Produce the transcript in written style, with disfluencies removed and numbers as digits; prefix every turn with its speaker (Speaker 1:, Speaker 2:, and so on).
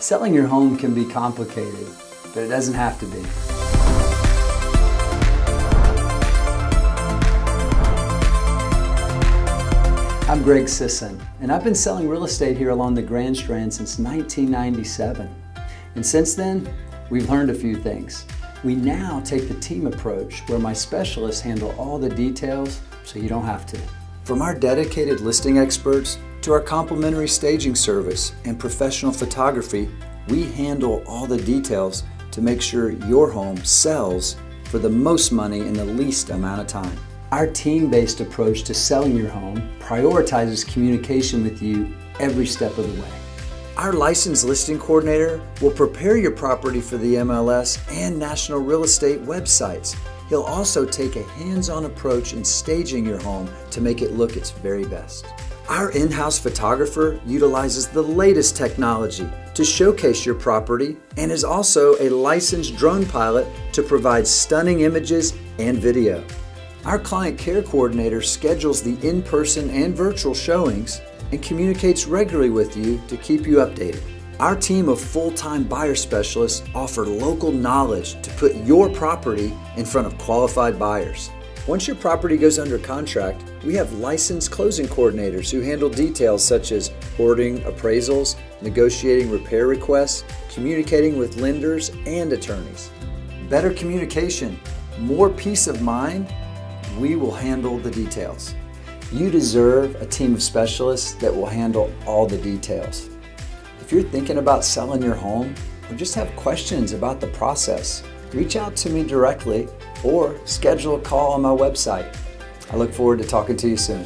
Speaker 1: Selling your home can be complicated, but it doesn't have to be. I'm Greg Sisson, and I've been selling real estate here along the Grand Strand since 1997. And since then, we've learned a few things. We now take the team approach where my specialists handle all the details so you don't have to. From our dedicated listing experts to our complimentary staging service and professional photography, we handle all the details to make sure your home sells for the most money in the least amount of time. Our team-based approach to selling your home prioritizes communication with you every step of the way. Our licensed listing coordinator will prepare your property for the MLS and national real estate websites. He'll also take a hands-on approach in staging your home to make it look its very best. Our in-house photographer utilizes the latest technology to showcase your property and is also a licensed drone pilot to provide stunning images and video. Our client care coordinator schedules the in-person and virtual showings and communicates regularly with you to keep you updated. Our team of full-time buyer specialists offer local knowledge to put your property in front of qualified buyers. Once your property goes under contract, we have licensed closing coordinators who handle details such as hoarding appraisals, negotiating repair requests, communicating with lenders and attorneys. Better communication, more peace of mind, we will handle the details. You deserve a team of specialists that will handle all the details. If you're thinking about selling your home or just have questions about the process, reach out to me directly or schedule a call on my website. I look forward to talking to you soon.